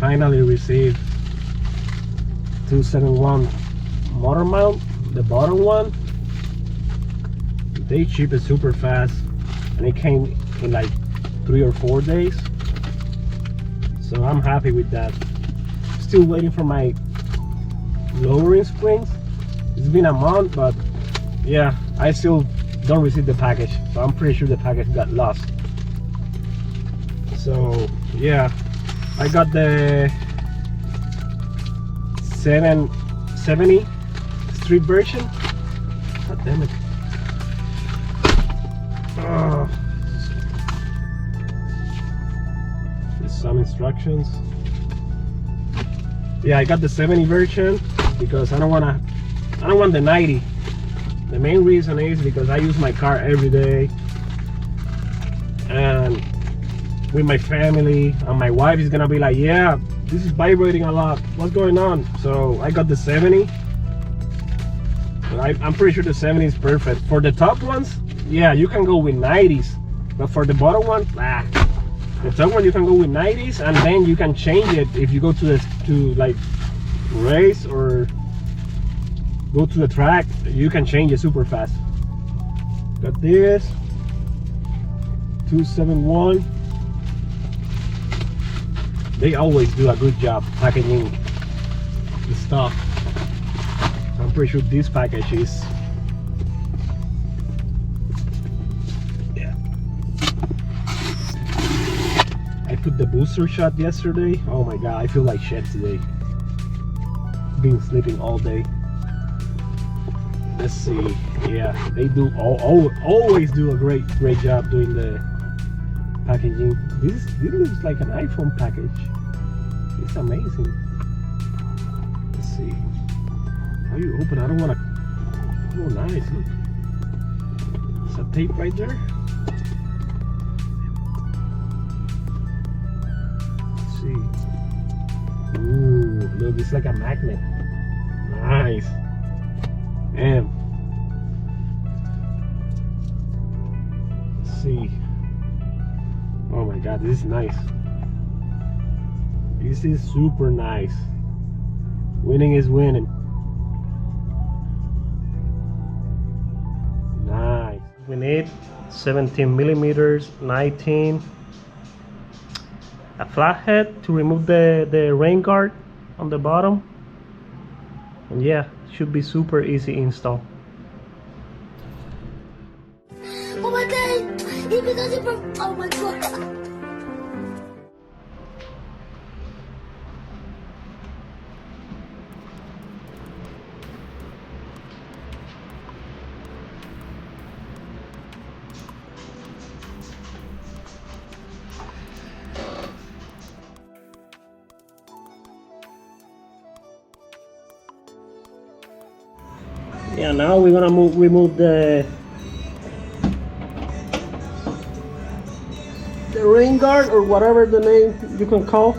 finally received 271 motor mount, the bottom one. They ship it super fast, and it came in like 3 or 4 days, so I'm happy with that. Still waiting for my lowering springs. It's been a month, but yeah, I still don't receive the package, so I'm pretty sure the package got lost. So yeah, I got the 770 street version. God damn it. There's some instructions. Yeah, I got the 70 version because I don't want the 90. The main reason is because I use my car every day, and with my family, and my wife is gonna be like, yeah, this is vibrating a lot, what's going on? So I got the 70. I'm pretty sure the 70 is perfect. For the top ones, yeah, you can go with 90s, but for the bottom one, the top one you can go with 90s, and then you can change it if you go to like race or go to the track. You can change it super fast. Got this 271. They always do a good job packaging the stuff. I'm pretty sure this package is, yeah. I put the booster shot yesterday. Oh my god, I feel like shit today. Been sleeping all day. Let's see. Yeah, they do always do a great job doing the packaging. This looks like an iPhone package. It's amazing. Let's see. How you open? I don't want to. Oh, nice. Look. There's a tape right there. Let's see. Ooh, look, it's like a magnet. Nice. And let's see. Oh my god, this is nice. This is super nice. Winning is winning. Nice. We need 17 millimeters, 19. A flathead to remove the rain guard on the bottom. And yeah, should be super easy install. Oh my god! Oh my god! Yeah, now we're gonna remove the rain guard, or whatever the name you can call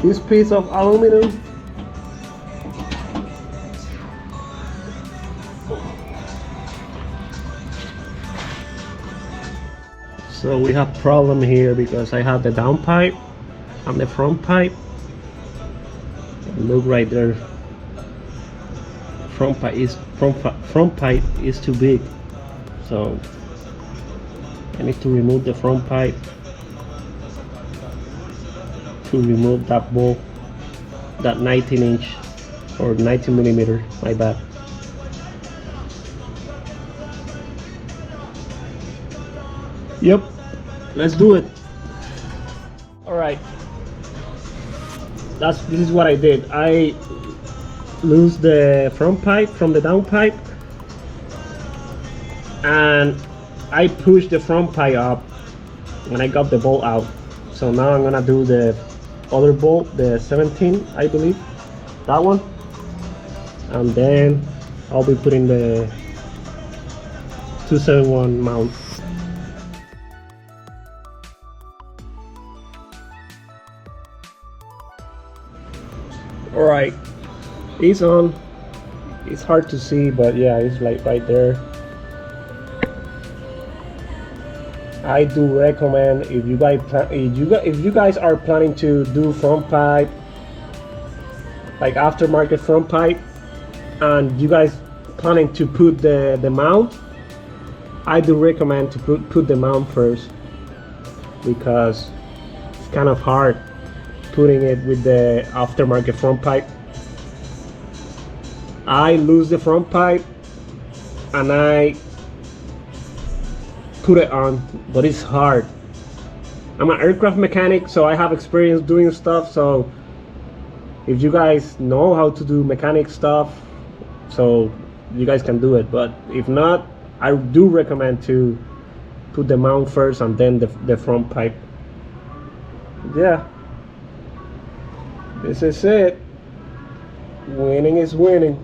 this piece of aluminum. So we have problem here because I have the downpipe and the front pipe. Look right there. Front pipe is too big, so I need to remove the front pipe to remove that bolt, that 19 inch or 19 millimeter, my bad. Yep, let's do it. All right, this is what I did. I loose the front pipe from the downpipe, and I pushed the front pipe up and I got the bolt out. So now I'm gonna do the other bolt, the 17, I believe, that one, and then I'll be putting the 271 mount. All right, it's on. It's hard to see, but yeah, it's like right there. I do recommend, if you guys are planning to do front pipe, like aftermarket front pipe, and you guys planning to put the mount, I do recommend to put the mount first, because it's kind of hard putting it with the aftermarket front pipe. I lose the front pipe and I put it on, but it's hard. I'm an aircraft mechanic, so I have experience doing stuff, so if you guys know how to do mechanic stuff, so you guys can do it. But if not, I do recommend to put the mount first and then the front pipe. Yeah, this is it. Winning is winning.